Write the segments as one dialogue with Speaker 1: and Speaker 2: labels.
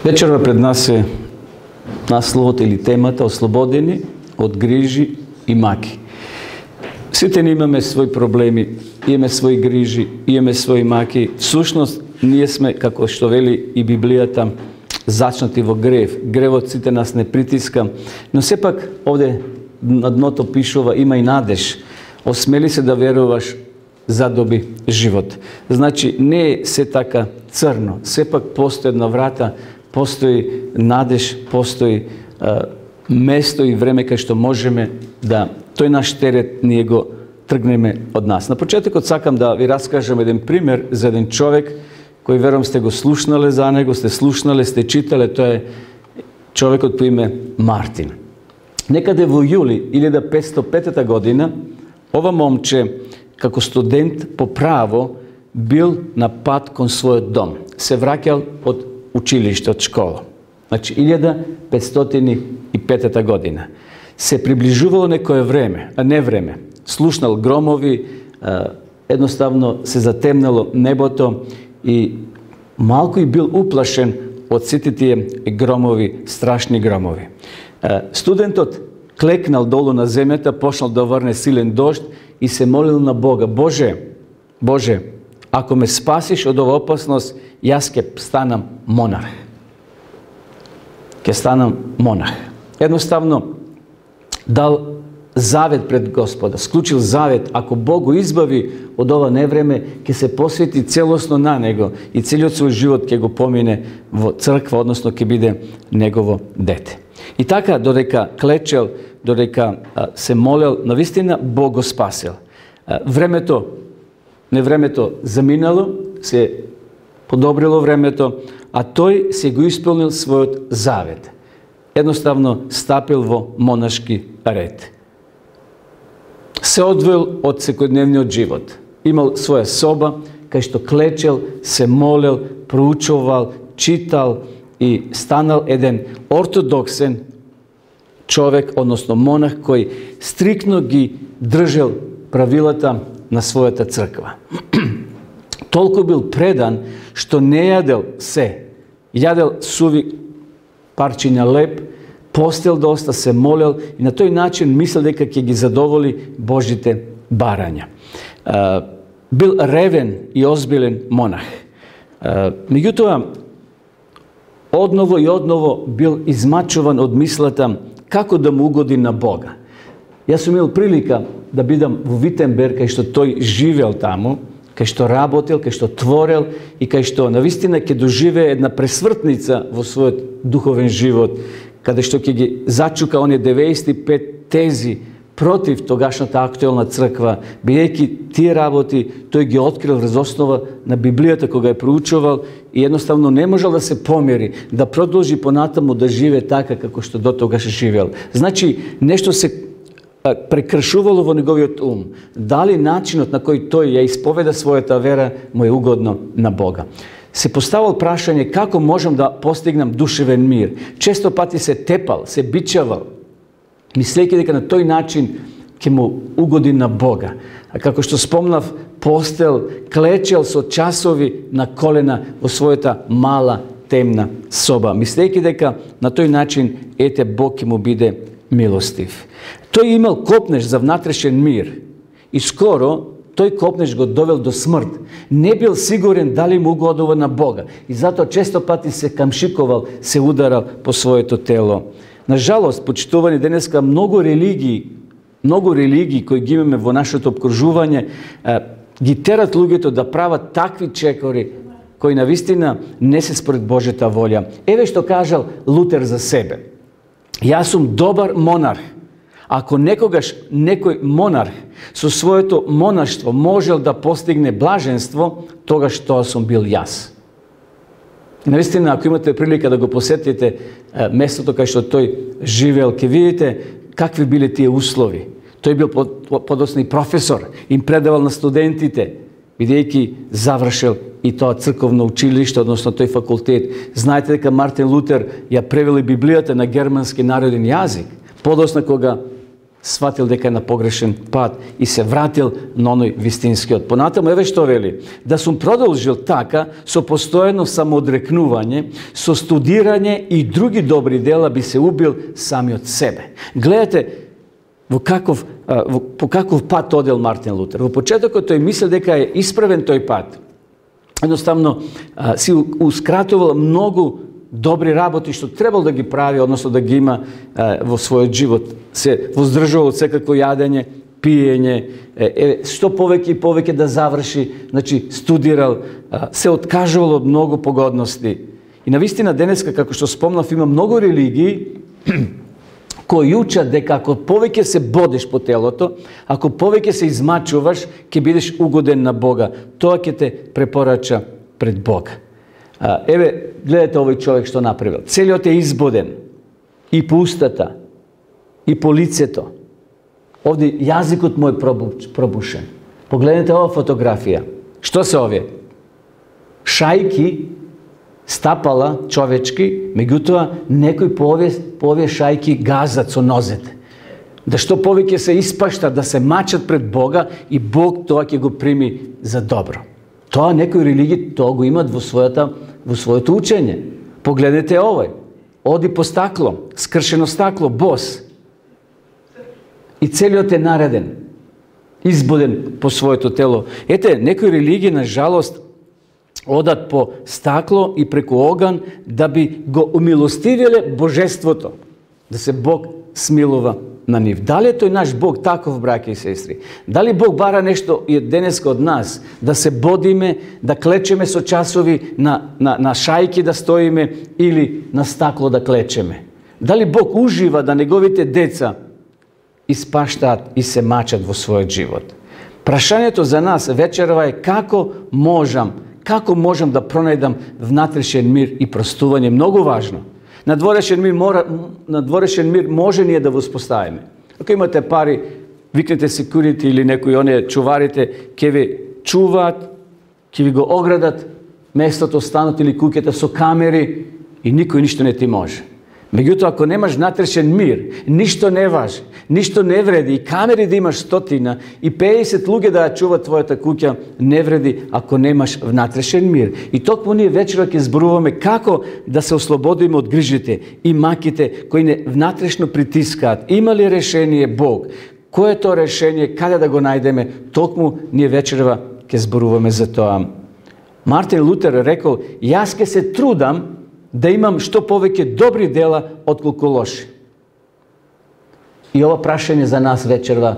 Speaker 1: Вечерва пред нас е насловот или темата "Ослободени од грижи и маки". Сите ние имаме свои проблеми, имаме свои грижи, имаме свои маки. Всушност, ние сме, како што вели и Библијата, зачнати во грев. Гревот сите нас не притиска, но сепак овде на дното пишува има и надеж. Осмели се да веруваш, задоби живот. Значи, не е се така црно. Сепак постои една врата, постои надеж, постои место и време кај што можеме да тој наш терет ние го тргнеме од нас. На почетокот сакам да ви раскажам еден пример за еден човек кој верувам сте го слушнале за него, сте слушнале, сте читале, тоа е човекот по име Мартин. Некаде во јули 1505 година ова момче како студент по право бил на пат кон својот дом. Се враќал од училиште, од школа. Значи 1505 година. Се приближувало некое време, а не време. Слушнал громови, едноставно се затемнало небото и малку и бил уплашен од сите тие громови, страшни громови. Студентот клекнал долу на земјата, почнал да врне силен дожд и се молил на Бога: Боже, ако ме спасиш од ова опасност, јас ќе станам монах. Ќе станам монах. Едноставно дал завет пред Господа, склучил завет, ако Бог го избави од ова невреме, ќе се посвети целосно на него и целиот свој живот ќе го помине во црква, односно ќе биде негово дете. И така, додека клечел, додека се молел, навистина Бог го спасил. Времето заминало, се подобрило времето, а тој се го исполнил својот завет. Едноставно стапил во монашки ред. Се одвоил од секојдневниот живот. Имал своја соба, кај што клечел, се молел, проучувал, читал и станал еден ортодоксен човек, односно монах, кој стрикно ги држел правилата на својата црква. Толку бил предан што не јадел се. Јадел суви парчиња леб, постел доста, се молел и на тој начин мислел дека ќе ги задоволи Божите барања. Бил ревен и озбилен монах. Меѓутоа, одново и одново бил измачуван од мислата како да му угоди на Бога. Јас сум имал прилика да бидам во Витенберг, кај што тој живеел таму, кај што работел, кај што творел и кај што навистина ќе доживее една пресвртница во својот духовен живот, каде што ќе ги зачука оние 95 тези против тогашната актуелна црква, бидејќи тие работи тој ги открил врз основа на Библијата кога ја проучувал и едноставно не можел да се помери, да продолжи понатаму да живее така како што до тогаш живеел. Значи, нешто се прекршувало во неговиот ум. Дали начинот на кој тој ја исповеда својата вера му е угодно на Бога. Се поставал прашање како можам да постигнам душевен мир. Често пати се тепал, се бичавал, мислејќи дека на тој начин ќе му угоди на Бога. А како што спомнав, постел, клечел со часови на колена во својата мала темна соба, мислејќи дека на тој начин ете Бог ќе му биде милостив. Тој имал копнеж за внатрешен мир и скоро тој копнеж го довел до смрт. Не бил сигурен дали му угодува на Бога и затоа често пати се камшикувал, се ударал по своето тело. На жалост, почитувани денеска многу религии кои ги имаме во нашето обкружување, ги терат луѓето да прават такви чекори кои навистина не се според Божјата волја. Еве што кажал Лутер за себе: Јас сум добар монарх. Ако некогаш некој монарх со своето монаштво можел да постигне блаженство, тогаш тоа сум бил јас. Навистина, ако имате прилика да го посетите местото кај што тој живеел, ќе видите какви биле тие услови. Тој бил подоцна и професор, им предавал на студентите, бидејќи завршил и тоа црковно училиште, односно тој факултет. Знаете дека Мартин Лутер ја превел и Библијата на германски народен јазик. Подоцна кога shvatil дека е на погрешен пат и се вратил на оној вистинскиот. Понатаму, еве што вели, да сум продолжил така, со постојано самоодрекнување, со студирање и други добри дела би се убил самиот себе. Гледате, по каков пат одел Мартин Лутер. Во почетокот тој мисли дека е исправен тој пат. Едноставно си ускратувал многу добри работи што требал да ги прави, односно да ги има во својот живот. Се воздржувал од секако јадење, пиење, што повеќе и повеќе да заврши, значи студирал, се откажувал од многу погодности. И навистина денеска, како што спомнав, има многу религии кои учат дека ако повеќе се бодиш по телото, ако повеќе се измачуваш, ќе бидеш угоден на Бога. Тоа ќе те препорача пред Бога. Еве, гледате овој човек што направил. Целиот е избоден. И по устата, и по лицето. Овде јазикот му е пробушен. Погледнете ова фотографија. Што се овие? Шајки, стапала човечки, меѓутоа некои по овие шајки газат со нозете. Да што повеќе се испаштат, да се мачат пред Бога и Бог тоа ќе го прими за добро. Тоа некои религии тоа го имат во своето учење. Погледнете овој. Оди по стакло, скршено стакло, бос. И целиот е нареден, избоден по своето тело. Ете, некои религии, на жалост, одат по стакло и преку оган да би го умилостивиле божеството. Да се Бог смилува на нив. Дали е тој наш Бог таков, браќа и сестри? Дали Бог бара нешто и денеска од нас? Да се бодиме, да клечеме со часови на шајки да стоиме или на стакло да клечеме? Дали Бог ужива да неговите деца испаштаат и се мачат во својот живот? Прашањето за нас вечерва е како можам да пронајдам внатрешен мир и простување? Многу важно. Надворешен мир може ние да воспоставиме. Ако имате пари, викнете секурити или некои оние чуварите, ќе ви чуваат, ќе ви го оградат местото, станот или куќата со камери и никој ништо не ти може. Меѓутоа, ако немаш внатрешен мир, ништо не важи, ништо не вреди, и камери да имаш 100 и 50 луѓе да ја чуват твојата куќа, не вреди ако немаш внатрешен мир. И токму ние вечера ќе зборуваме како да се ослободиме од грижите и маките кои не внатрешно притискаат. Има ли решение Бог? Кое е тоа решение? Каде да го најдеме? Токму ние вечерва ќе зборуваме за тоа. Мартин Лутер рекол: јас ќе се трудам да имам што повеќе добри дела отколку лоши. И ова прашање за нас вечерва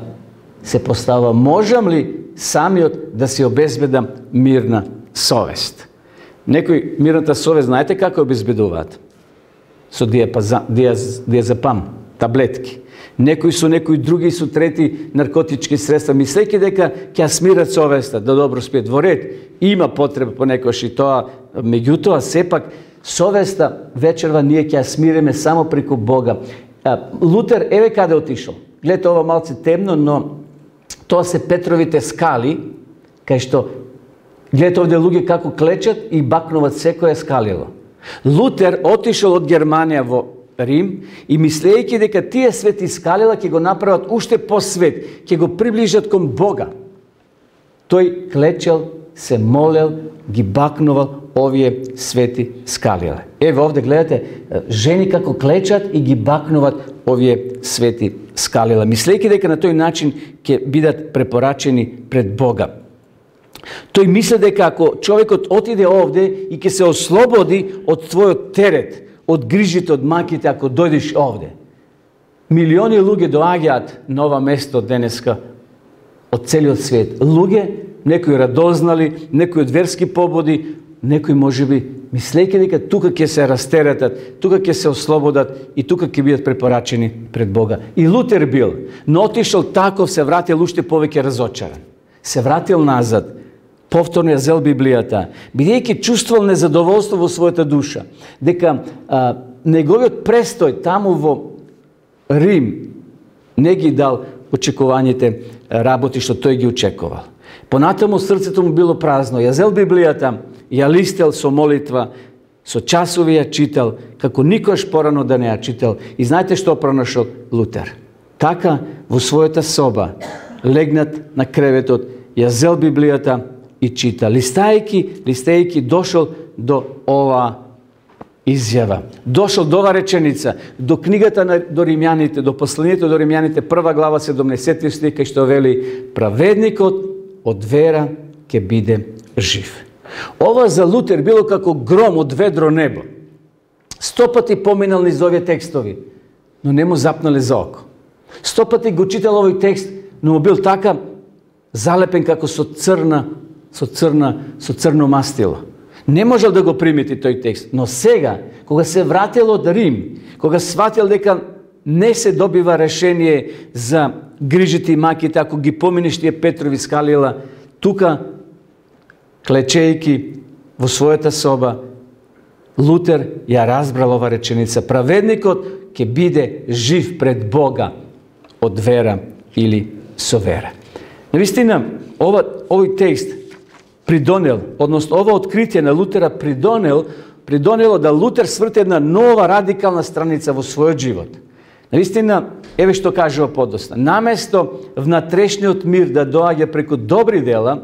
Speaker 1: се постава: можам ли самиот да си обезбедам мирна совест? Некои мирната совест, знаете како обезбедуваат? Со диазепам, таблетки. Некои со некои други, со трети наркотички средства, мислејќи дека ќе смират совеста, да добро спиет. Во ред, има потреба понекогаш и тоа, меѓутоа сепак совеста вечерва ние ќе ја смириме само преку Бога. Лутер еве каде отишол. Гледате, ова малце темно, но тоа се Петровите скали, кај што гледате овде луѓе како клечат и бакнуваат секое скалило. Лутер отишол од Германија во Рим и мислејќи дека тие свети скалила ќе го направат уште посвет, ќе го приближат кон Бога. Тој клечел, се молел, ги бакнувал овие свети скалиле. Еве овде гледате жени како клечат и ги бакнуват овие свети скалила, мислејќи дека на тој начин ќе бидат препорачени пред Бога. Тој мисли дека ако човекот отиде овде и ќе се ослободи од твојот терет, од грижите, од маките, ако дојдеш овде. Милиони луѓе доаѓаат на ова место денеска од целиот свет. Луѓе, некои радознали, некои од верски побуди, некои можеби мислејќи дека тука ќе се растеретат, тука ќе се ослободат и тука ќе бидат препорачени пред Бога. И Лутер бил, но отишол таков, се вратил уште повеќе разочаран. Се вратил назад, повторно ја зел Библијата, бидејќи чувствувал незадоволство во својата душа, дека неговиот престој таму во Рим не ги дал очекуваните работи што тој ги очекувал. Понатаму срцето му било празно, ја зел Библијата, ја листел со молитва, со часови ја читал, како никош порано да не ја читал. И знаете што пронашол Лутер? Така во својата соба, легнат на креветот, ја зел Библијата и чита. Листајки, дошол до ова изјава. Дошол до ова реченица, до книгата до Римјаните, до посланието до Римјаните, 1 глава 17 стих, кај што вели: праведникот од вера ќе биде жив. Ова за Лутер било како гром од ведро небо. 100 пати поминал низ овие текстови, но не му запнале за око. 100 пати го читал овој текст, но му бил така залепен како со црно мастило. Не можел да го примети тој текст, но сега, кога се вратил од Рим, кога сватил дека не се добива решение за грижите и маките, ако ги поминиш тие Петрови скалила, тука, клечејки во својата соба, Лутер ја разбрал ова реченица: праведникот ќе биде жив пред Бога од вера или со вера. Навистина, овој текст придонел, односно ова откритие на Лутера придонело да Лутер сврте една нова радикална страница во својот живот. Навистина, еве што кажува подосна: наместо внатрешниот мир да доаѓа преку добри дела,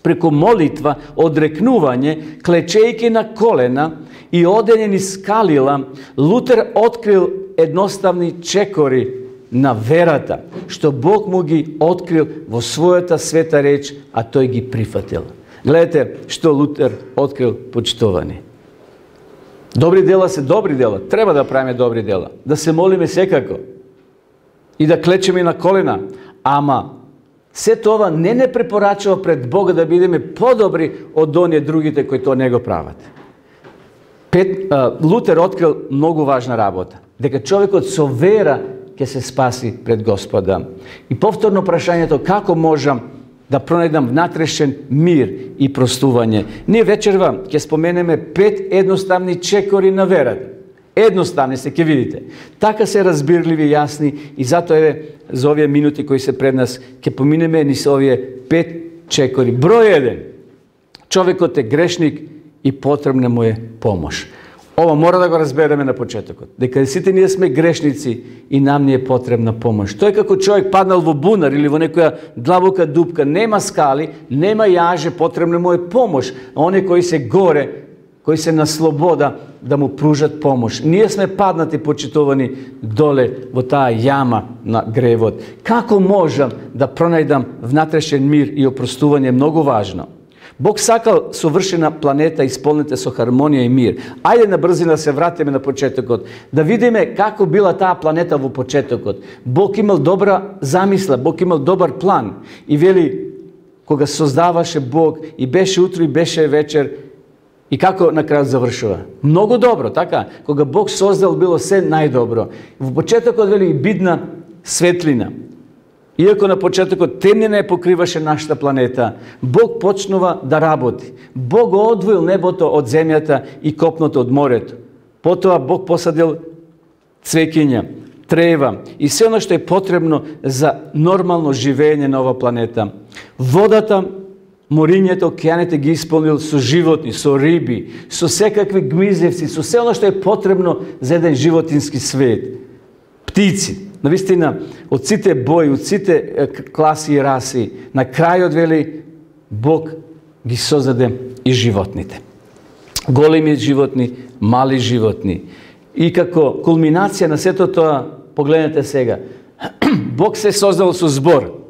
Speaker 1: преку молитва, одрекнување, клечејки на колена и одење низ скалила, Лутер открил едноставни чекори на верата, што Бог му ги открил во својата света реч, а тој ги прифатил. Гледате што Лутер открил, почитувани. Добри дела се добри дела. Треба да правиме добри дела. Да се молиме секако. И да клечеме на колена. Ама се тоа не препорачува пред Бога да бидеме подобри од оние другите кои тоа не го прават. Лутер открил многу важна работа. Дека човекот со вера ќе се спаси пред Господа. И повторно прашањето: како можам да пронајдам внатрешен мир и простување? Ние вечерва ќе споменеме 5 едноставни чекори на верата. Едноставни се, ќе видите. Така се разбирливи, јасни, и затоа еве за овие минути кои се пред нас ќе поминеме низ овие 5 чекори. Број 1. Човекот е грешник и потребна му е помош. Ова мора да го разбереме на почетокот. Дека сите ние сме грешници и нам ни е потребна помош. Тој како човек паднал во бунар или во некоја длабока дупка, нема скали, нема јаже, потребна му е помош. А оние кои се горе, кои се на слобода, да му пружат помош. Ние сме паднати, почитувани, доле во таа јама на гревот. Како можам да пронајдам внатрешен мир и опростување? Многу важно. Бог сакал совршена планета исполнета со хармонија и мир. Ајде на брзина се вратиме на почетокот, да видиме како била таа планета во почетокот. Бог имал добра замисла, Бог имал добар план. И вели, кога создаваше Бог, и беше утро и беше вечер, и како на крајот завршува? Многу добро, така? Кога Бог создал, било се најдобро. Во почетокот вели и бидна светлина. Иако на почетокот темнина ја покриваше нашата планета, Бог почнува да работи. Бог одвоил небото од земјата и копното од морето. Потоа Бог посадил цвеќиња, трева и се оно што е потребно за нормално живење на ова планета. Водата, морињето, океаните ги исполнил со животни, со риби, со секакви гмизевци, со се оно што е потребно за еден животински свет. Птици. Навистина, од сите бои, од сите класи и раси, на крајот вели, Бог ги создаде и животните. Големи животни, мали животни. И како кулминација на сето тоа, погледнете сега, Бог се создал со збор.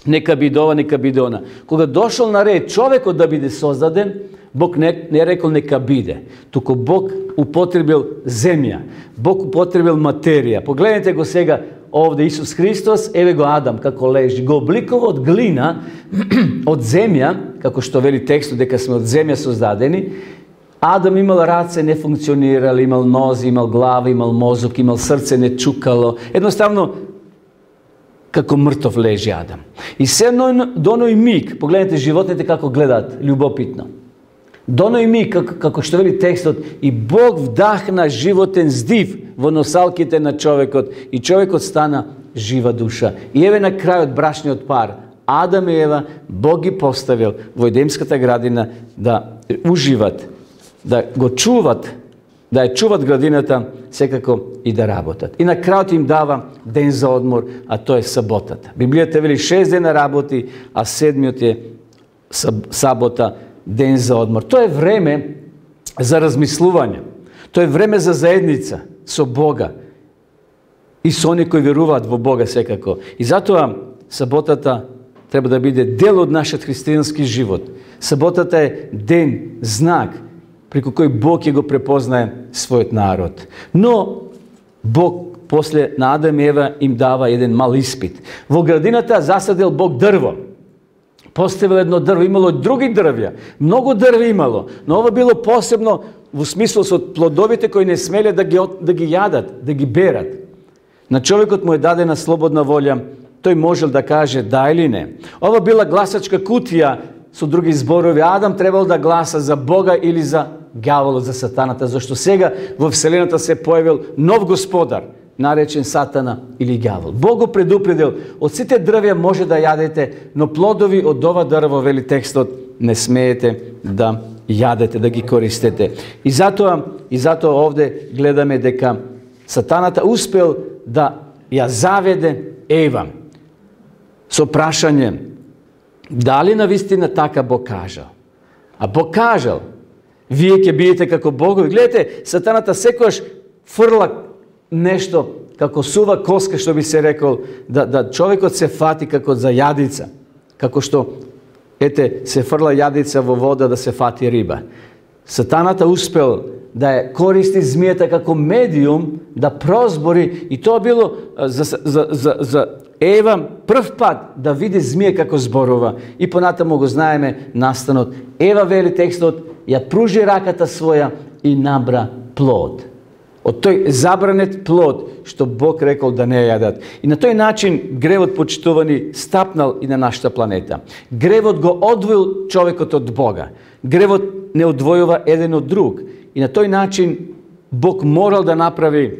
Speaker 1: Нека биде ова, нека биде она. Кога дошол на ред човекот да биде создаден, Бог не рекол нека биде, туку Бог употребил земја, Бог употребил материја. Погледнете го сега овде Исус Христос, еве го Адам како лежи, го обликува од глина, од земја, како што вели текстот дека сме од земја создадени. Адам имал раце, не функционирал, имал нози, имал глава, имал мозок, имал срце, не чукало. Едноставно, како мртов лежи Адам. И се до оној миг, погледнете животните како гледаат, љубопитно. До оној миг, како што вели текстот, и Бог вдахна животен здив во носалките на човекот, и човекот стана жива душа. И еве на крајот брашниот пар, Адам и Ева, Бог ги поставил во Едемската градина да уживат, да го чуват да ја чуват градината, секако и да работат. И на крајот им дава ден за одмор, а тоа е саботата. Библијата вели 6 дена работи, а 7-миот е сабота, ден за одмор. Тоа е време за размислување. Тоа е време за заедница со Бога и со оние кои веруваат во Бога секако. И затоа саботата треба да биде дел од нашиот христијански живот. Саботата е ден, знак, преку кој Бог ќе го препознае својот народ. Но Бог после на Адам и Ева им дава еден мал испит. Во градината засадил Бог дрво. Поставил едно дрво, имало други дрвја. Многу дрви имало, но ова било посебно во смисло со плодовите кои не смеле да ги јадат, да ги берат. На човекот му е дадена слободна волја, тој можел да каже да или не. Ова била гласачка кутија, со други зборови. Адам требал да гласа за Бога или за ѓаволот, за сатаната, зашто сега во вселената се појавил нов господар, наречен Сатана или ѓавол. Бог го предупредил, од сите дрвја може да јадете, но плодови од ова дрво, вели текстот, не смеете да јадете, да ги користите. И затоа овде гледаме дека сатаната успел да ја заведе Ева со прашање дали навистина така Бог кажал. А Бог кажал, вие ќе бидете како богови. Гледате, сатаната секогаш фрла нешто како сува коска, што би се рекол, да човекот се фати како за јадица, како што се фрла јадица во вода да се фати риба. Сатаната успел да ја користи змијата како медиум да прозбори, и тоа било за Ева прв пат да види змија како зборува, и понатаму го знаеме настанот. Ева, вели текстот, ја пружи раката своја и набра плод. Од тој забранет плод што Бог рекол да не јадат. И на тој начин гревот, почитувани, стапнал и на нашата планета. Гревот го одвоил човекот од Бога. Гревот не одвојува еден од друг. И на тој начин Бог морал да направи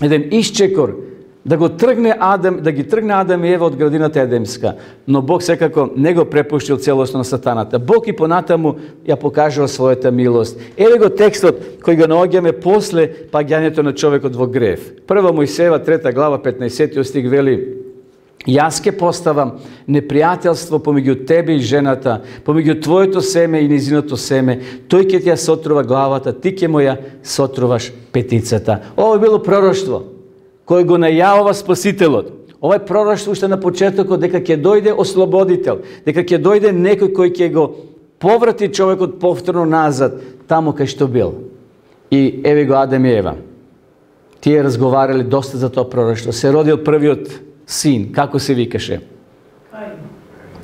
Speaker 1: еден исчекор, да ги тргне Адам и Ева од градината Едемска. Но Бог секако не го препуштил целосно на сатаната. Бог и понатаму ја покажува својата милост. Еве го текстот кој го наоѓаме после паѓањето на човекот во грев. 1 Мојсеева 3 глава 15 стих вели: Јас ќе поставам непријателство помеѓу тебе и жената, помеѓу твоето семе и низиното семе. Тој ќе ти ја сотрува главата, ти ќе му ја сотруваш петицата. Ова било пророштво кој го најавува Спасителот. Ова е пророштво уште на почетокот дека ќе дојде ослободител, дека ќе дојде некој кој ќе го поврати човекот повторно назад, таму кај што бил. И еве го Адам и Ева. Тие разговарале доста за тоа пророштво. Се родил првиот син, како се викаше?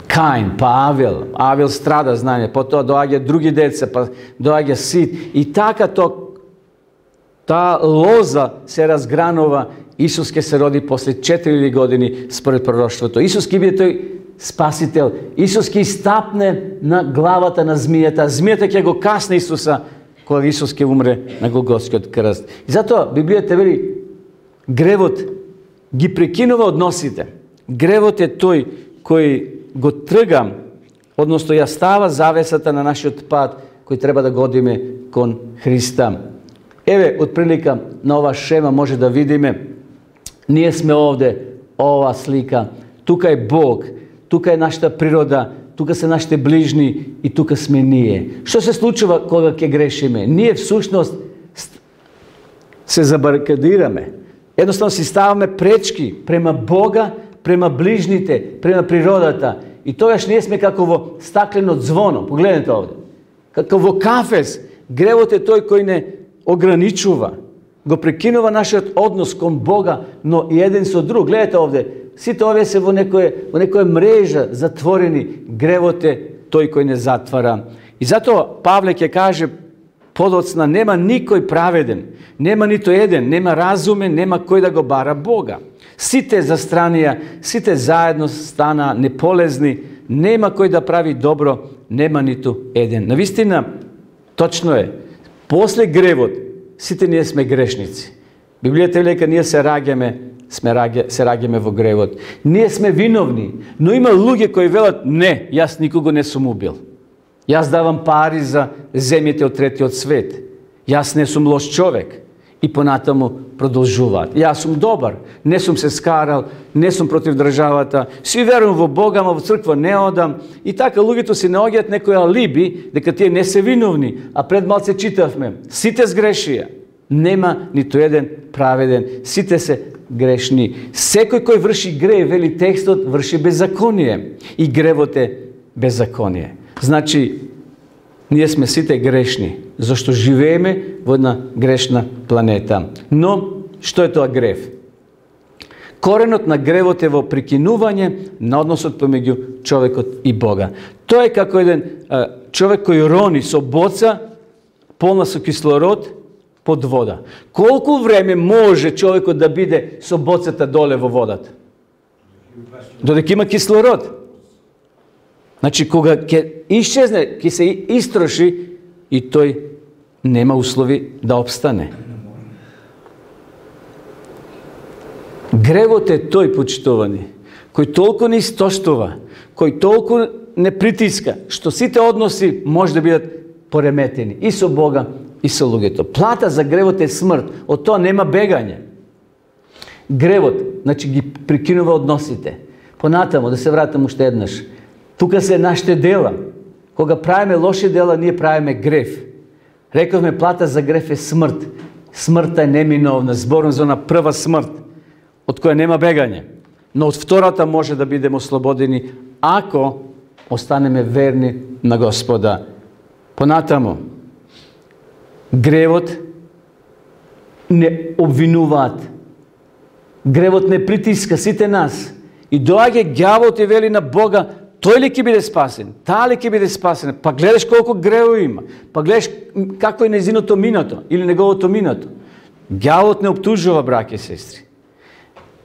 Speaker 1: Каин, па Авел. Авел страда, знаеме, потоа доаѓа други деца, па доаѓа Сит. И така таа лоза се разгранува. Исус ќе се роди после 4000 години според пророштвото. Исус ќе биде тој спасител. Исус ќе стапне на главата на змијата. Змијата ќе го касне Исуса кога Исус ќе умре на Голготскиот крст. И затоа Библијата вели, гревот ги прекинува односите. Гревот е тој кој го трга, односно ја става завесата на нашиот пат, кој треба да годиме кон Христа. Еве, отприлика на ова шема може да видиме, ние сме овде, ова слика, тука е Бог, тука е нашата природа, тука се нашите ближни и тука сме ние. Што се случува кога ќе грешиме? Ние всушност се забарикадираме. Едноставно си ставаме пречки према Бога, према ближните, према природата. И тогаш ние сме како во стаклено звоно. Погледнете овде. Како во кафез. Гревот е тој кој не ограничува. Го прекинува нашиот однос кон Бога, но и еден со друг. Гледате овде. Сите овие се во некоја мрежа затворени. Гревот е тој кој не затвара. И затоа Павле ќе каже подоцна, нема никој праведен, нема нито еден, нема разумен, нема кој да го бара Бога. Сите застранија, сите заедно стана неполезни, нема кој да прави добро, нема ниту еден. Навистина, точно е, после гревот, сите ние сме грешници. Библијата е дека ние се раѓаме во гревот. Ние сме виновни, но има луѓе кои велат, не, јас никого не сум убил. Јас давам пари за земјите од третиот свет. Јас не сум лош човек. И понатаму продолжуваат. Јас сум добар, не сум се скарал, не сум против државата, си верувам во Бога, ама во црква не одам. И така луѓето си наоѓаат некој алиби дека тие не се виновни, а пред малце читавме, сите сгрешија. Нема ниту еден праведен, сите се грешни. Секој кој врши грев, вели текстот, врши беззаконие. И гревот е беззаконие. Значи, ние сме сите грешни, зашто живееме во една грешна планета. Но, што е тоа грев? Коренот на гревот е во прикинување на односот помеѓу човекот и Бога. Тоа е како еден човек кој рони со боца полна со кислород под вода. Колку време може човекот да биде со боцата доле во водата? Додека има кислород. Значи, кога ќе исчезне, ќе се истроши и тој нема услови да обстане. Гревот е тој, почитувани, кој толку не истоштува, кој толку не притиска, што сите односи може да бидат пореметени и со Бога, и со луѓето. Плата за гревот е смрт, од тоа нема бегање. Гревот, значи, ги прикинува односите. Понатамо, да се вратам уште еднаш. Тука се нашите дела. Кога правиме лоши дела, ние правиме грев. Рековме, плата за грев е смрт. Смртта е неминовна. Зборам за на прва смрт, од која нема бегање. Но од втората може да бидеме ослободени, ако останеме верни на Господа. Понатамо, гревот не обвинуваат. Гревот не притиска сите нас. И доаѓа ѓавот и вели на Бога, тој ли ќе биде спасен? Таа ли ќе биде спасена? Па гледаш колку грево има. Па гледаш како е незиното минато или неговото минато. Ѓавот не обтужува, браќи и сестри.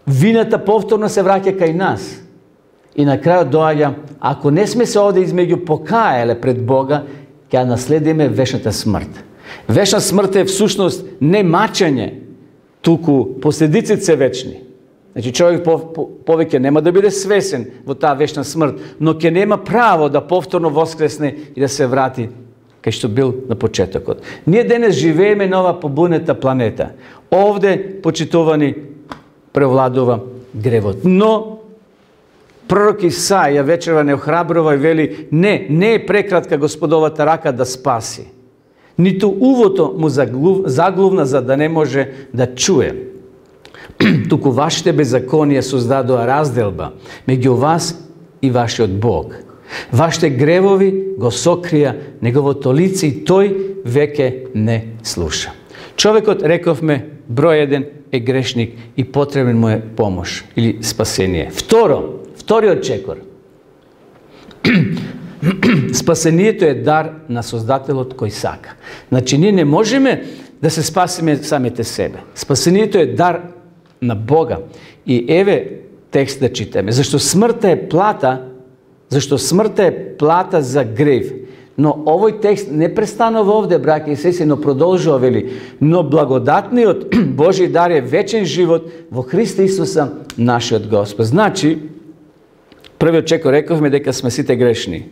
Speaker 1: Вината повторно се враќа кај нас. И на крајот доаѓа, ако не сме се овде измеѓу покаеле пред Бога, ќе наследиме вечната смрт. Вечна смрт е всушност не мачење, туку последиците се вечни. Значи, човек повеќе нема да биде свесен во таа вечна смрт, но ќе нема право да повторно воскресне и да се врати кај што бил на почетокот. Ние денес живееме на ова побунета планета. Овде, почитувани, превладува гревот. Но пророк Исаја вечерва не охрабрува и вели, не е прекратка Господовата рака да спаси. Ниту увото му заглувна за да не може да чуе. Туку вашите беззаконија создадоа разделба меѓу вас и вашиот Бог. Вашите гревови го сокрија неговото лице и тој веќе не слуша. Човекот, рековме, број еден е грешник и потребен му е помош или спасение. Вториот чекор. Спасението е дар на Создателот кој сака. Значи, ние не можеме да се спасиме самите себе. Спасението е дар на Бога. И еве текст да читаме. Зашто смртта е плата за грев. Но овој текст не престанува овде, браќа и сестри, но продолжува, вели, но благодатниот Божи дар е вечен живот во Христа Исуса, нашиот Господ. Значи, првиот чекор рековме дека сме сите грешни.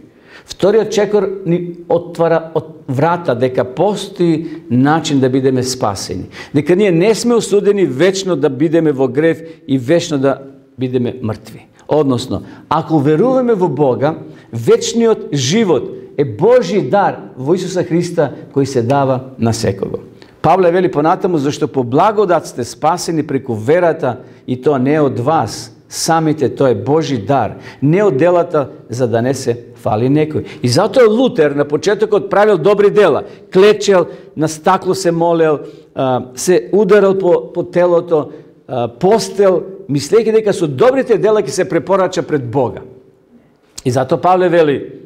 Speaker 1: Вториот чекор ни отвара врата дека постои начин да бидеме спасени. Дека ние не сме осудени вечно да бидеме во грев и вечно да бидеме мртви. Односно, ако веруваме во Бога, вечниот живот е Божи дар во Исуса Христа кој се дава на секого. Павле вели понатаму, зашто по благодат сте спасени преку верата и тоа не е од вас, самите, тоа е Божи дар, не од делата за да не се фали некој. И затоа Лутер на почетокот правил добри дела, клечел, на стакло се молел, се ударал по телото, постел, мислејќи дека со добрите дела ќе се препорача пред Бога. И затоа Павле вели,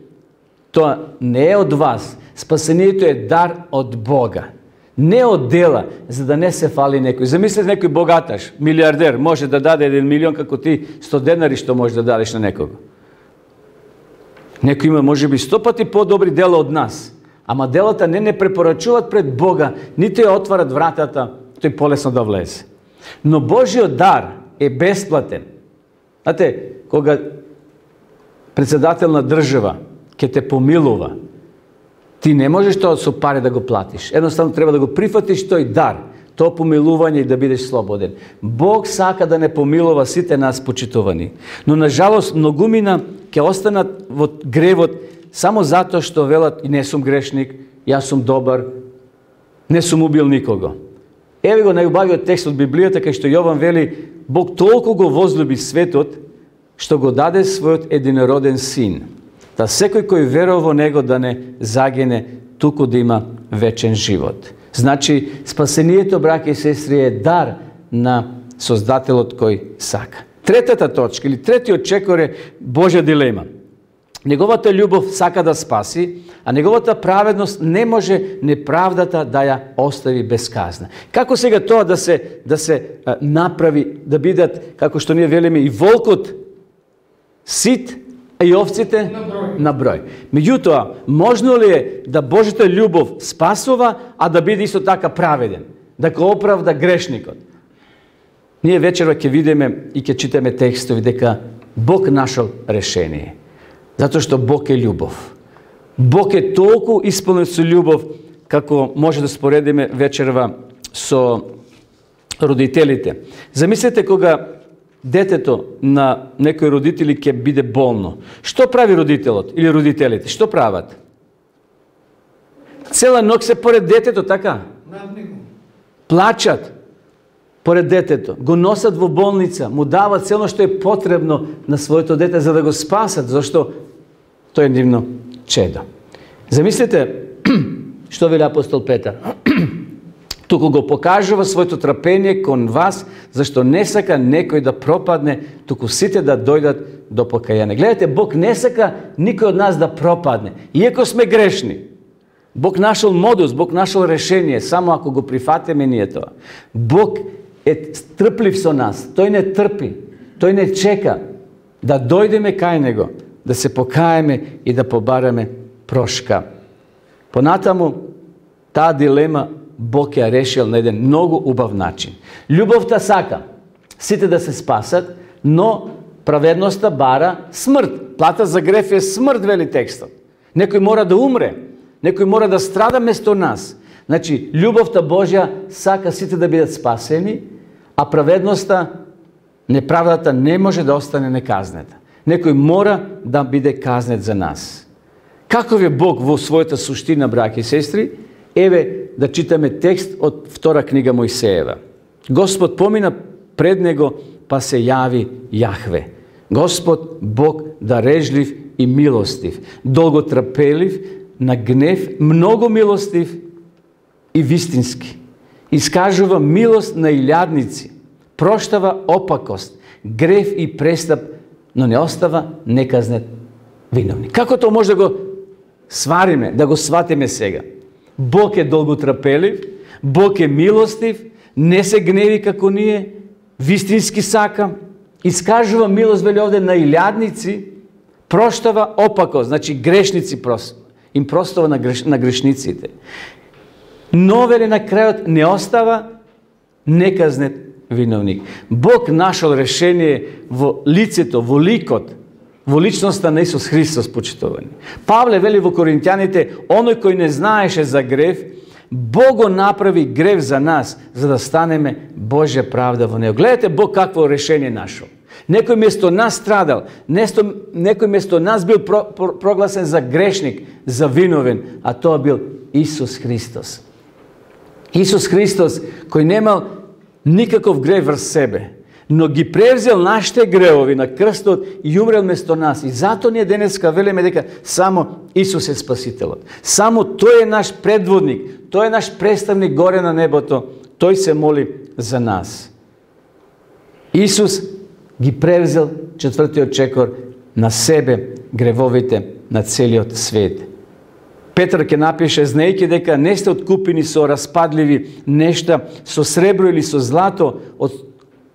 Speaker 1: тоа не е од вас, спасението е дар од Бога. Не од дела, за да не се фали некој. Замислете некој богаташ, милиардер, може да даде 1 милион како ти 100 денари што може да дадеш на некого. Некој има може би 100 пати по-добри дела од нас, ама делата не препорачуваат пред Бога, нито ја отварат вратата, тој полесно да влезе. Но Божиот дар е бесплатен. Знаете, кога председател на држава ќе те помилува, Ти не можеш тоа со пари да го платиш. Едноставно треба да го прифатиш тој дар, тоа помилување и да бидеш слободен. Бог сака да не помилува сите нас почитувани. Но на жалост многумина ќе останат во гревот само затоа што велат и не сум грешник, јас сум добар, не сум убил никого. Еве го најубавиот текст од Библијата кај што Јован вели Бог толку го возлюби светот што го даде својот единороден син, да секој кој верува во него да не загине, туку да има вечен живот. Значи, спасението, браќа и сестри, е дар на Создателот кој сака. Третата точка или третиот чекор е Божја дилема. Неговата љубов сака да спаси, а неговата праведност не може неправдата да ја остави без казна. Како сега тоа да се направи, да бидат, како што ние велиме, и волкот сит, а и овците на број. Меѓутоа, можно ли е да Божјата љубов спасува, а да биде исто така праведен, да го оправда грешникот? Ние вечерва ќе видиме и ќе читаме текстови дека Бог нашол решение. Затоа што Бог е љубов. Бог е толку исполнен со љубов, како може да споредиме вечерва со родителите. Замислете кога детето на некои родители ќе биде болно. Што прави родителот или родителите? Што прават? Цела ноќ се поред детето, така? Плачат поред детето, го носат во болница, му дават цело што е потребно на своето дете за да го спасат, зашто тој е нивно чедо. Замислете што вели апостол Петар. Туку го покажува своето трпение кон вас, зашто не сака некој да пропадне, туку сите да дојдат до покаяние. Гледате, Бог не сака никој од нас да пропадне. Иако сме грешни, Бог нашол модус, Бог нашол решение, само ако го прифатиме ние тоа. Бог е трплив со нас, тој не трпи, тој не чека да дојдеме кај Него, да се покаеме и да побараме прошка. Понатаму, таа дилема Бог ја решил на еден многу убав начин. Љубовта сака сите да се спасат, но праведноста бара смрт. Плата за греф е смрт, вели текстот. Некој мора да умре, некој мора да страда место нас. Значи, љубовта Божја сака сите да бидат спасени, а праведноста, неправдата не може да остане неказнета. Некој мора да биде казнет за нас. Каков е Бог во својата суштина, браќи и сестри? Еве да читаме текст од втора книга Мојсеева. Господ помина пред него, па се јави Јахве. Господ Бог дарежлив и милостив, долготрпелив, на гнев, многу милостив и вистински. Искажува милост на илјадници, проштава опакост, грев и престап, но не остава неказнет виновник. Како тоа може да го свариме, да го сватиме сега? Бог е долготрпелив, Бог е милостив, не се гневи како ние, вистински сака, искажува милост, вели овде, на илјадници, проштава опакост, значи грешници им простава на грешниците. Но, вели, на крајот не остава неказнет виновник. Бог нашол решение во лицето, во ликот, во личноста на Исус Христос, почитувани. Павле вели во Коринтјаните, оној кој не знаеше за грев, Бог го направи грев за нас, за да станеме Божја правда во него. Гледате Бог какво решение нашол. Некој место нас страдал, некој место нас бил прогласен за грешник, за виновен, а тоа бил Исус Христос. Исус Христос, кој немал никаков грев врз себе, но ги превзел нашите гревови на крстот и умрел место нас. И зато ние денеска велиме дека само Исус е Спасителот. Само Тој е наш предводник, Тој е наш представник горе на небото, Тој се моли за нас. Исус ги превзел, четвртиот чекор, на себе гревовите на целиот свет. Петар ќе напише, знаејќи дека не сте откупени со распадливи нешта, со сребро или со злато,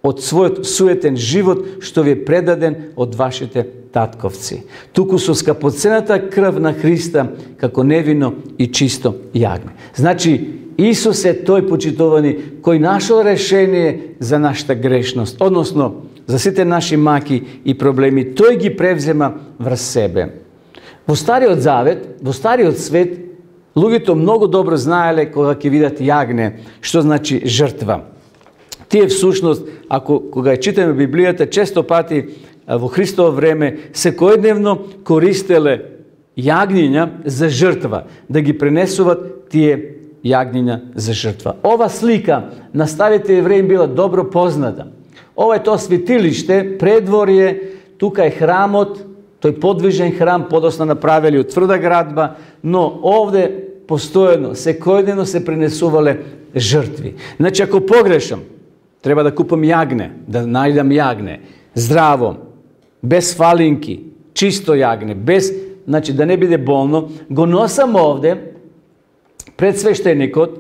Speaker 1: од својот суетен живот, што ви е предаден од вашите татковци. Туку со скапоцената крв на Христа, како невино и чисто јагне. Значи, Исус е тој, почитувани, кој нашол решение за нашата грешност, односно, за сите наши маки и проблеми. Тој ги превзема врз себе. Во Стариот Завет, во Стариот свет, Луѓето многу добро знаеле кога ќе видат јагне, што значи жртва. Тие всушност, кога ја читаме Библијата, често пати во Христово време секојдневно користеле јагниња за жртва, да ги пренесуват тие јагниња за жртва. Ова слика на старите евреи била добро позната. Ова е тоа светилиште, предворје, тука е храмот, тој подвижен храм, подосна направили од тврда градба, но овде постојано, секојдневно се пренесувале жртви. Значи, ако погрешам, треба да купам јагне, да најдам јагне, здраво, без фалинки, чисто јагне, без, значи да не биде болно, го носам овде пред свештеникот,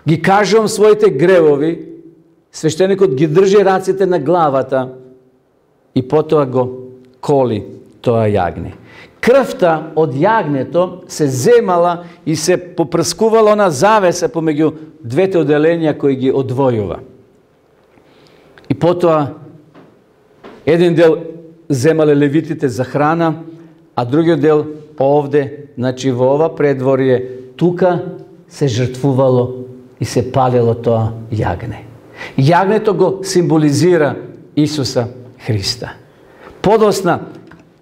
Speaker 1: ги кажувам своите гревови, свештеникот ги држи раците на главата и потоа го коли тоа јагне. Крвта од јагнето се земала и се попрскувала она завеса помеѓу двете оделенија кои ги одвојува. И потоа еден дел земале левитите за храна, а другиот дел овде, значи во ова предворје, тука се жртвувало и се палело тоа јагне. Јагнето го символизира Исуса Христа. Подосна,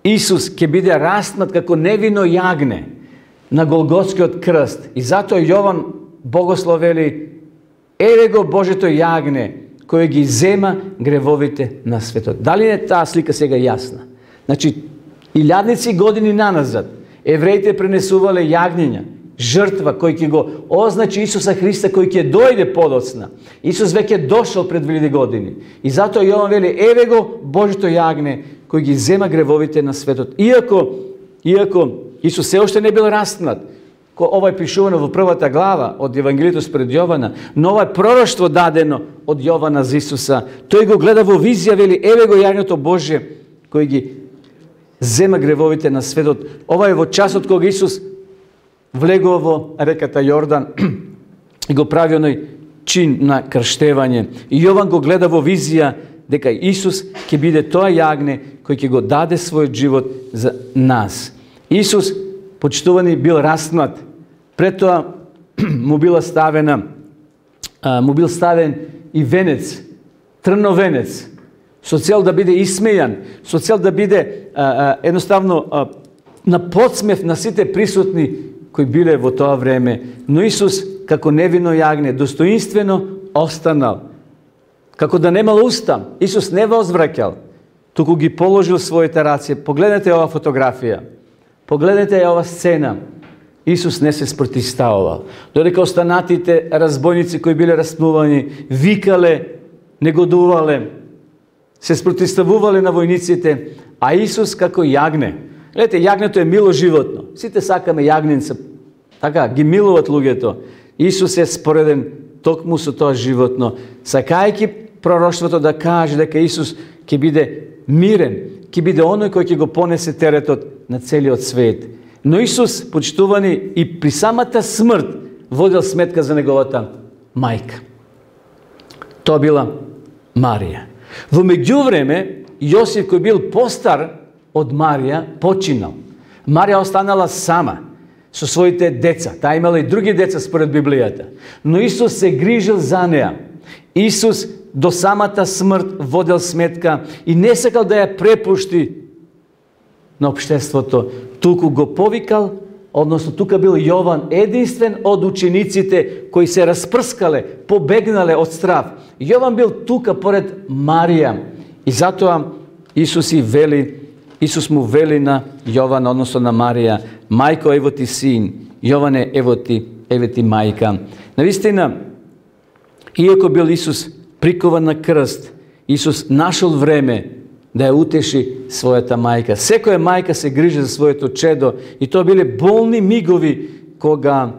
Speaker 1: Исус ќе биде растнат како невино јагне на Голготскиот крст. И затоа Јован богословели: еве го Божето јагне, кој ги зема гревовите на светот. Дали е таа слика сега јасна? Значи, илјадници години наназад, евреите пренесувале јагниња, жртва кој ќе го означи Исуса Христа, кој ќе дојде подоцна. Исус веќе дошол пред 2000 години. И затоа Јован вели: еве го Божето јагне, кој ги зема гревовите на светот. Иако Исус се уште не бил растнат, ова е пишувано во првата глава од Евангелието според Јована, но ова е пророштво дадено од Јована за Исуса. Тој го гледа во визија, вели: еве го јагнето Божје, кој ги зема гревовите на светот. Ова е во часот кога Исус влегува во реката Јордан и го прави оној чин на крштевање. И Јован го гледа во визија дека Исус ќе биде тоа јагне кој ќе го даде својот живот за нас. Исус, почитувани, бил растнат. Пред тоа му бил ставен и венец, трнов венец, со цел да биде исмејан, со цел да биде едноставно на подсмев на сите присутни кои биле во тоа време. Но Исус, како невино јагне, достоинствено останал. Како да немал уста, Исус не возвраќал, туку ги положил своите раце. Погледнете ова фотографија. Погледнете ова сцена. Исус не се спротивставувал. Додека останатите разбойници кои биле распнувани, викале, негодувале, се спротивставувале на војниците, а Исус како јагне. Гледате, јагнето е мило животно. Сите сакаме јагненца. Така, ги милуват луѓето. Исус е спореден токму со тоа животно, сакајќи пророштвото да каже дека Исус ќе биде мирен, ќе биде оној кој ќе го понесе теретот на целиот свет. Но Исус, почитувани, и при самата смрт водел сметка за неговата мајка. Тоа била Марија. Во меѓувреме, Јосиф, кој бил постар од Марија, починал. Марија останала сама со своите деца. Таа имала и други деца според Библијата. Но Исус се грижил за неа. Исус до самата смрт водел сметка и не сакал да ја препушти на општеството. Туку го повикал, односно тука бил Јован, единствен од учениците кои се распрскале, побегнале од страв. Јован бил тука поред Марија. И затоа Исус му вели на Јован, односно на Марија: мајко, ево ти син, Јоване, ево ти мајка. Навистина, иако бил Исус прикован на крст, Исус нашол време да ја утеши својата мајка. Секоја мајка се грижи за своето чедо и тоа биле болни мигови кога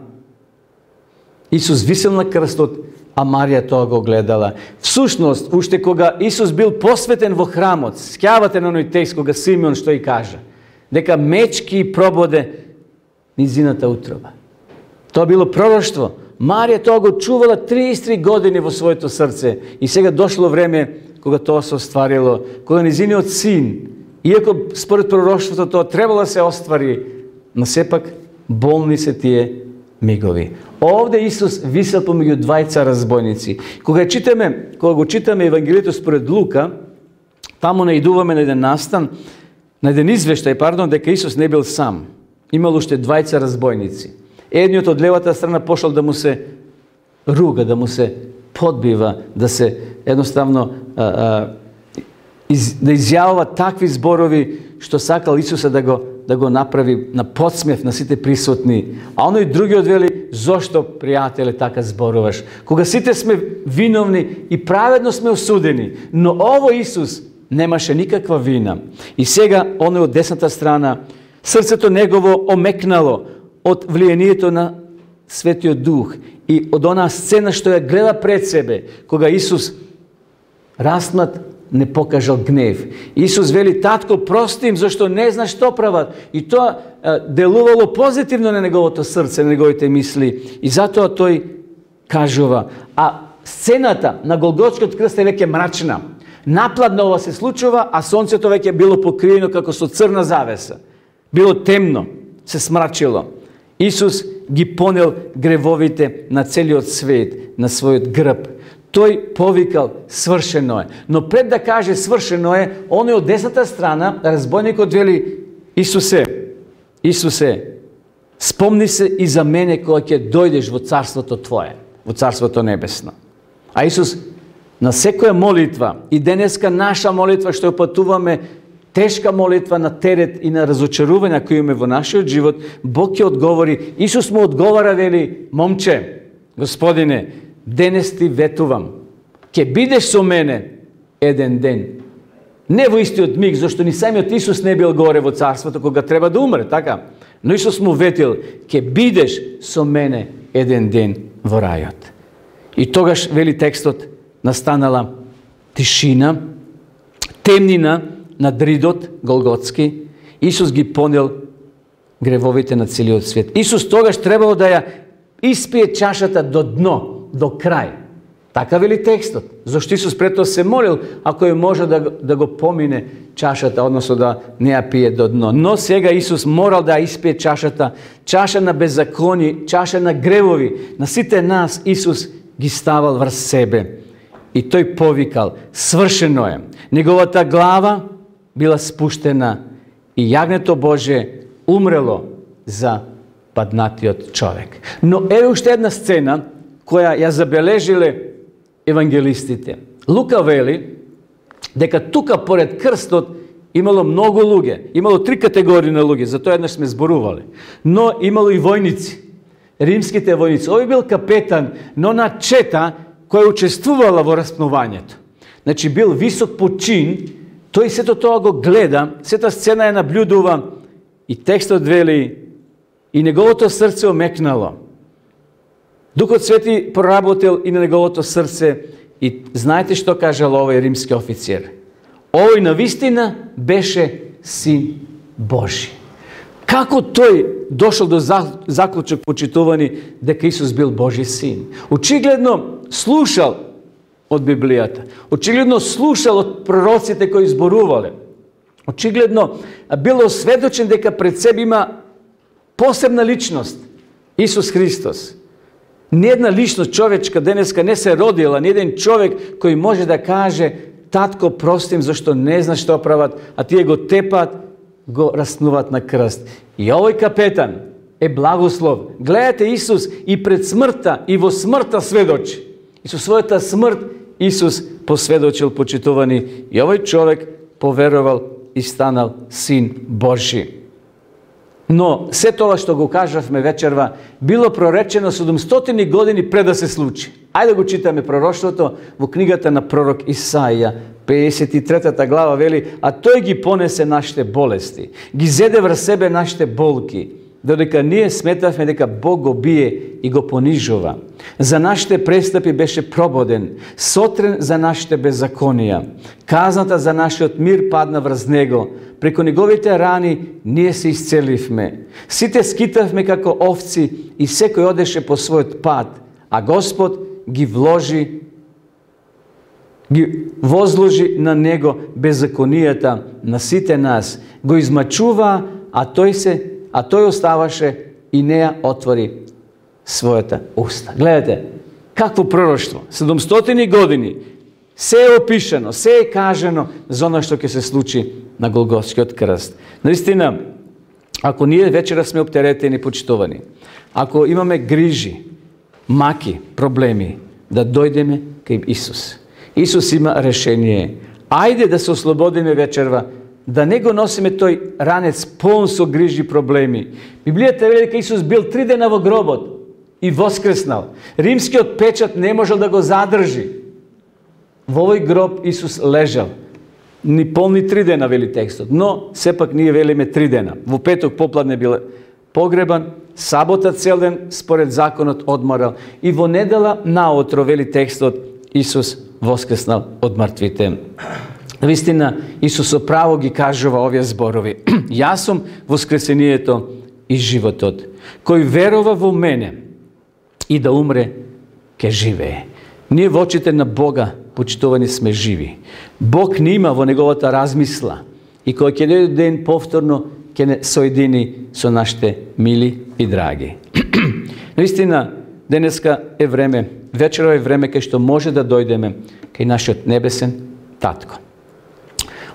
Speaker 1: Исус висел на крстот, а Марија тоа го гледала. Всушност, уште кога Исус бил посветен во храмот, сќавате на оној текст кога Симеон што и кажа, дека мечки прободе низината утроба. Тоа било пророштво. Марија тоа го чувала 33 години во своето срце и сега дошло време кога тоа се остварило, кога низиниот син, иако според пророштвото тоа требало да се оствари, но сепак болни се тие мигови. Овде Исус висел помеѓу двајца разбойници. Кога го читаме Евангелието според Лука, таму наидуваме на еден извештај, дека Исус не бил сам. Имал уште двајца разбойници. Едниот од левата страна пошел да му се руга, да му се подбива, да се едноставно да изјавува такви зборови што сакал Исуса да го направи на подсмев на сите присутни. А оној другиот вели: зошто, пријателе, така зборуваш? Кога сите сме виновни и праведно сме осудени, но овој Исус немаше никаква вина. И сега оној од десната страна, срцето негово омекнало од влијанието на Светиот Дух и од онаа сцена што ја гледа пред себе, кога Исус раснат не покажал гнев. Исус вели: татко, прости им, зашто не знаеш што прават. И тоа делувало позитивно на неговото срце, на неговите мисли. И затоа тој кажува. А сцената на Голготскиот крст е веќе мрачна. Напладно ова се случува, а сонцето веќе било покриено како со црна завеса. Било темно, се смрачило. Исус ги понел гревовите на целиот свет на својот грб. Тој повикал: свршено е. Но пред да каже свршено е, оној од десната страна, разбойникот вели: Исусе, спомни се и за мене кога ќе дојдеш во царството Твое, во царството небесно. А Исус на секоја молитва, и денеска наша молитва што опатуваме, тешка молитва на терет и на разочарување кои имаме во нашиот живот, Бог ќе одговори. Исус му одговара, вели: момче, Господине, денес ти ветувам, ќе бидеш со мене еден ден. Не во истиот миг, зашто ни самиот Исус не бил горе во царството кога треба да умре, така? Но Исус му ветил: ќе бидеш со мене еден ден во рајот. И тогаш, вели текстот, настанала тишина, темнина над ридот Голготски. Исус ги понел гревовите на целиот свет. Исус тогаш требало да ја испие чашата до дно, до крај. Така вели текстот. Зашто Исус пред тоа се молил, ако е може да го помине чашата, односно да не ја пие до дно. Но сега Исус морал да испие чашата, чаша на беззакони, чаша на гревови. На сите нас Исус ги ставал врз себе. И тој повикал: свршено е. Неговата глава била спуштена и јагнето Божие умрело за паднатиот човек. Но еве уште една сцена која ја забележиле евангелистите. Лука вели дека тука поред крстот имало многу луѓе. Имало 3 категории на луѓе, за тоа еднаш сме зборували. Но имало и војници. Римските војници. Овој бил капетан, но на чета која учествувала во распнувањето. Значи бил висок по чин, тој сето тоа го гледа, сета сцена ја наблюдува и текстот вели: и неговото срце омекнало. Духот Свети проработил и на неговото срце. И знаете што кажал овој римски офицер? Овој навистина беше син Божи. Како тој дошол до заклучок, почитувани, дека Исус бил Божи син? Очигледно слушал од Библијата. Очигледно слушал од пророците кои зборувале. Очигледно бил осведочен дека пред себе има посебна личност, Исус Христос. Ниедна личност човечка денеска не се родила, ниеден човек кој може да каже: татко, простим, зашто не знаеш што прават, а тие го тепат, го раснуват на крст. И овој капетан е благослов. Гледате, Исус и пред смртта, и во смртта сведочи. И со својата смрт Исус посведочил, почитувани, и овој човек поверувал и станал син Божи. Но се тоа што го кажавме вечерва било проречено 700 години пред да се случи. Ајде да го читаме пророштвото во книгата на пророк Исаија, 53 глава вели: а тој ги понесе нашите болести, ги зеде врз себе нашите болки, додека ние сметавме дека Бог го бие и го понижува. За нашите престапи беше прободен, сотрен за нашите беззаконија. Казната за нашиот мир падна врз него. Преко неговите рани ние се исцеливме. Сите скитавме како овци и секој одеше по својот пат, а Господ ги возложи на него беззаконијата на сите нас. Го измачува, а тој оставаше и не ја отвори своята уста. Гледате, какво пророštvo. 700 години се е опишано, се е кажено за ono što ќе се случи на Голготскиот крст. Наистина, ако ние вечера сме оптеретени, почитувани, ако имаме грижи, маки, проблеми, да дойдеме кај Исус. Исус има решение. Ајде да се ослободиме вечерва, да не го носиме тој ранец полн со грижи проблеми. Библијата вели дека Исус бил 3 дена во гробот и воскреснал. Римскиот печат не можел да го задржи. Во овој гроб Исус лежал. Ни полни 3 дена, вели текстот. Но, сепак ние велиме 3 дена. Во петок попладне бил погребан, сабота цел ден, според законот, одморал. И во недела наутро, вели текстот, Исус воскреснал од мртвите. Вистина, Исус право ги кажува овие зборови. Јас сум воскресението и животот. Кој верува во мене и да умре, ке живее. Ние во очите на Бога, почитувани, сме живи. Бог не има во неговата размисла и кој ќе дојде ден повторно ќе не соедини со нашите мили и драги. Наистина, денеска е време, вечера е време кај што може да дојдеме кај нашиот небесен татко.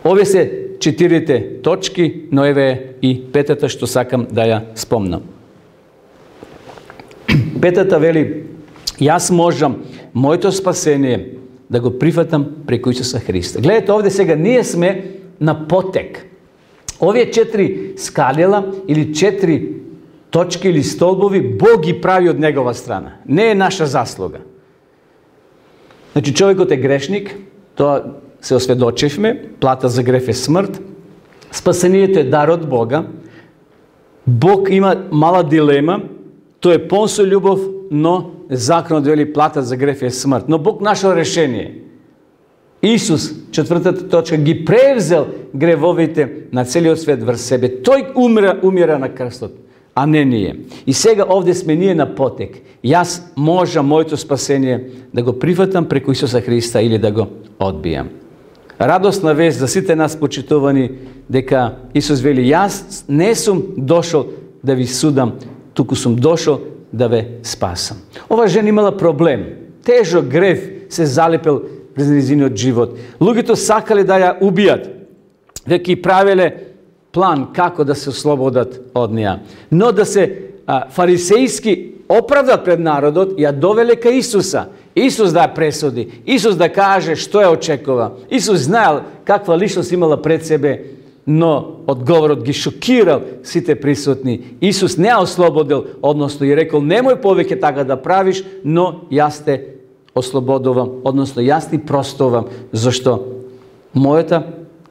Speaker 1: Овие се 4 точки, но еве и 5-та што сакам да ја спомнам. 5-та вели, јас можам моето спасение да го прифатам преку Исуса Христа. Гледате, овде сега ние сме на потек. Овие 4 скалела или 4 точки или столбови Бог ги прави од негова страна. Не е наша заслуга. Значи, човекот е грешник, тоа се осведочивме, плата за греф е смрт, спасението е дар од Бога, Бог има мала дилема, тој е полн со љубов, но законот вели плата за греф е смрт. Но Бог нашол решение. Исус, 4-та точка, ги превзел гревовите на целиот свет врз себе. Тој умира на крстот, а не ние. И сега овде сме ние на потек. Јас можам моето спасение да го прифатам преку Исуса Христа или да го одбијам. Радосна вест за сите нас, почитувани, дека Исус вели, јас не сум дошол да ви судам, туку сум дошол да ве спасам. Ова жена имала проблем. Тежок грев се залепел през незиниот живот. Луѓето сакале да ја убијат. Веќе правеле план како да се ослободат од неа. Но да се фарисејски оправдат пред народот, ја довеле кај Исуса. Исус да ја пресуди. Исус да каже што ја очекува. Исус знаел каква личност имала пред себе, но одговорот ги шокирал сите присутни. Исус не ја ослободил, односно и рекол, немој повеќе така да правиш, но јас те ослободувам, односно јас ти простувам, зашто мојата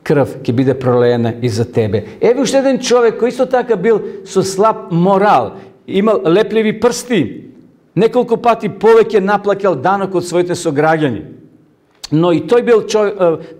Speaker 1: крв ќе биде пролеена и за тебе. Еве уште еден човек кој исто така бил со слаб морал, имал лепливи прсти, неколку пати повеќе наплакал данок од своите сограѓани. Но и тој бил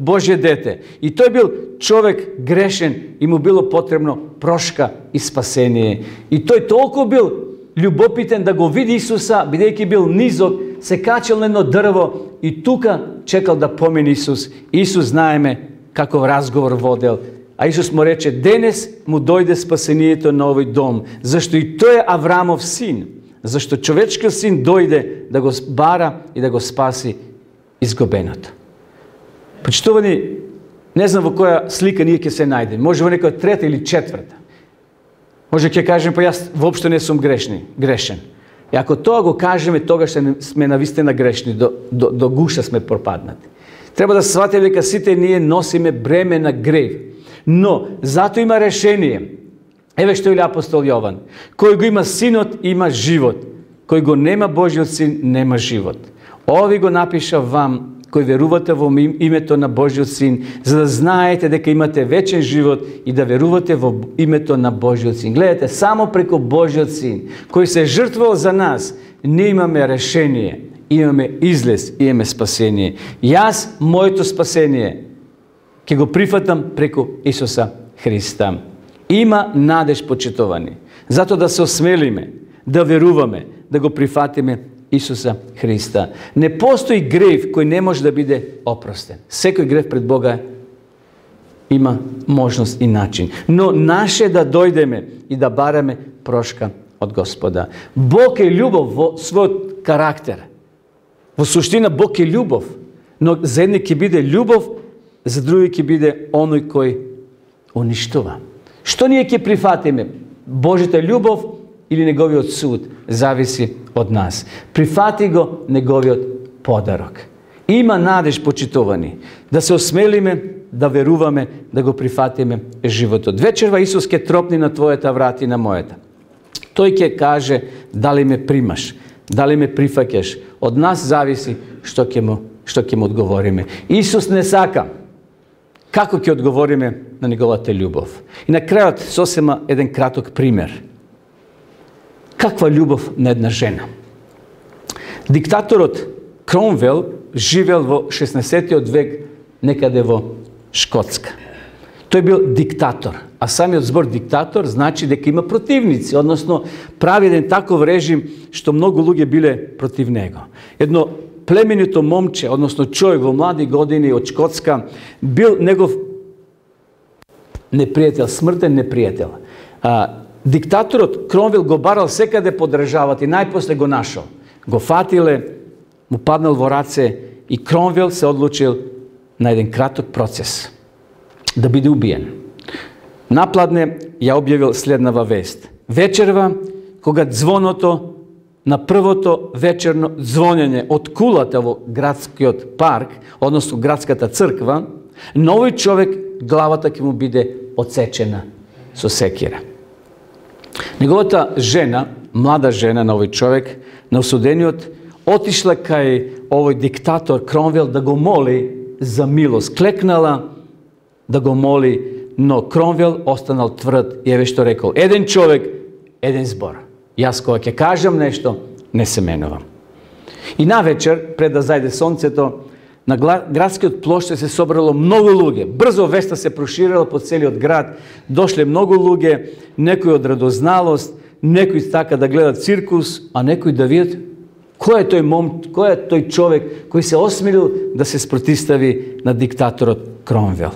Speaker 1: Божје дете. И тој бил човек грешен и му било потребно прошка и спасение. И тој толку бил љубопитен да го види Исуса, бидејќи бил низок, се качил на едно дрво и тука чекал да помине Исус. Исус знаеме каков разговор водел. А Исус му рече, денес му дојде спасението на овој дом, зашто и тој е Аврамов син, зашто човечкиот син дојде да го бара и да го спаси изгубеното. Почитувани, не знам во која слика ние ќе се најдем. Може во некоја 3-та или 4-та. Може ќе кажем, па јас воопшто не сум грешен. И ако тоа го кажеме, тогаш сме навистина грешни, до гуша сме пропаднати. Треба да сватиме дека сите ние носиме бреме на грев. Но, зато има решение. Еве што вели апостол Јован. Кој го има синот, има живот. Кој го нема Божиот син, нема живот. Ови го напиша вам, кои верувате во името на Божиот син, за да знаете дека имате вечен живот и да верувате во името на Божиот син. Гледате, само преку Божиот син, кој се жртвувал за нас, ние имаме решение, имаме излез, имаме спасение. Јас, моето спасение, ќе го прифатам преку Исуса Христа. Има надеж, почитувани. Зато да се осмелиме, да веруваме, да го прифатиме Исуса Христа. Не постои грев кој не може да биде опростен. Секој грев пред Бога има можност и начин. Но наше да дојдеме и да бараме прошка od Gospoda. Bog je ljubov vo svoj karakter. Во суштина Бог е љубов, но за едни ќе биде љубов, за други ќе биде оној кој уништува. Што ние ќе прифатиме? Божјата љубов или неговиот суд? Зависи од нас. Прифати го неговиот подарок. Има надеж, почитувани, да се осмелиме, да веруваме, да го прифатиме животот. Вечерва Исус ќе тропни на твојата врата и на мојата. Тој ќе каже дали ме примаш, дали ме прифаќаш. Од нас зависи што ќе му одговориме. Исус не сака како ќе одговориме на неговата љубов. И на крајот сосема еден краток пример. Каква љубов на една жена? Диктаторот Кромвел живел во 16-тиот век некаде во Шкотска. Тој бил диктатор, а самиот збор диктатор значи дека има противници, односно прави еден таков режим што многу луѓе биле против него. Едно племенито момче, односно човек во млади години од Шкотска, бил негов непријател, смртен непријател. Диктаторот Кромвел го барал секаде по државата и најпосле го нашол. Го фатиле, му паднал во раце и Кромвел се одлучил на еден краток процес да биде убиен. Напладне ја објавил следнава вест. Вечерва, кога звоното на првото вечерно звонење од кулата во градскиот парк, односно градската црква, на овој човек главата ќе му биде отсечена со секира. Неговата жена, млада жена на овој човек, на осудениот, отишла кај овој диктатор Кромвел да го моли за милост. Клекнала да го моли, но Кромвел останал тврд и еве што рекол: еден човек, еден збор. Јас кога ќе кажам нешто, не се менувам. И навечер, пред да зајде сонцето, на градскиот плошад се собрало многу луѓе. Брзо веста се проширила по целиот град. Дошле многу луѓе, некои од радозналост, некои така да гледат циркус, а некои да видат кој е тој човек кој се осмелил да се спротистави на диктаторот Кромвел.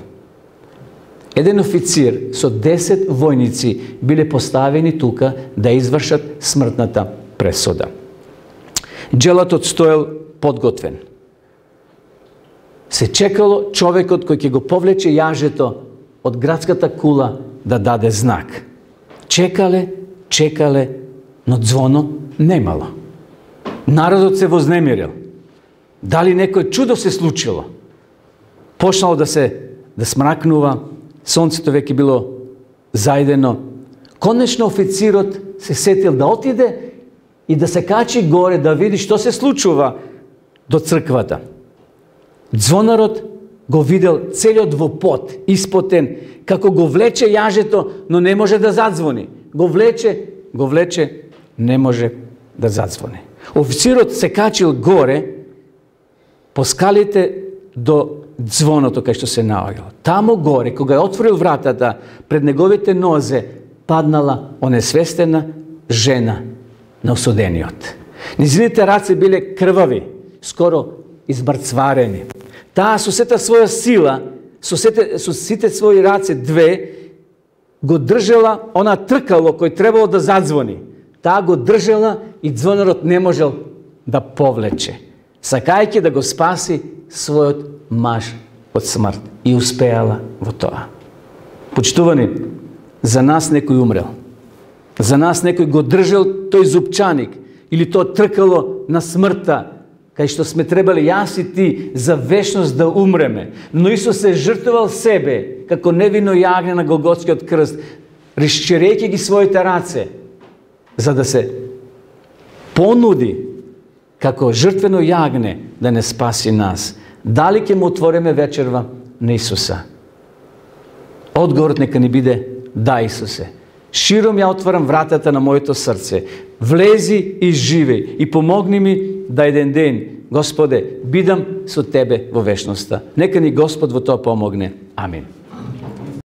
Speaker 1: Еден официр со 10 војници биле поставени тука да извршат смртната пресуда. Джелатот стоел подготвен. Се чекало човекот кој ќе го повлече јажето од градската кула да даде знак. Чекале, но звоно немало. Народот се вознемирил. Дали некој чудо се случило? Почнало да смракнува, сонцето веќе било зајдено. Конечно официрот се сетил да отиде и да се качи горе да види што се случува до црквата. Звонарот го видел целиот во пот, испотен, како го влече јажето, но не може да задзвони. Го влече, не може да задзвони. Официрот се качил горе по скалите до звоното кај што се наоѓал. Тамо горе, кога ја отворил вратата, пред неговите нозе паднала онесвестена жена на осудениот. Низините раце биле крвави, скоро избрцварени. Таа со сета своја сила, со сите своји раце две, го држала она тркало кој требало да задзвони. Таа го држала и звонарот не можел да повлече, сакајќи да го спаси својот маж од смрт. И успеала во тоа. Почитувани, за нас некој умрел. За нас некој го држал тој зупчаник или тоа тркало на смртта, кај што сме требали јас и ти за вечност да умреме. Но Исус се жртвувал себе како невино јагне на Голготскиот крст, расчерејќи ги своите раце, за да се понуди како жртвено јагне да не спаси нас. Дали ќе му отвориме вечерва на Исуса? Одговорот нека ни биде да, Исусе. Широм ја отварам вратата на моето срце. Влези и живеј и помогни ми да еден ден, Господе, бидам со Тебе во вечноста. Нека ни Господ во тоа помогне. Амин.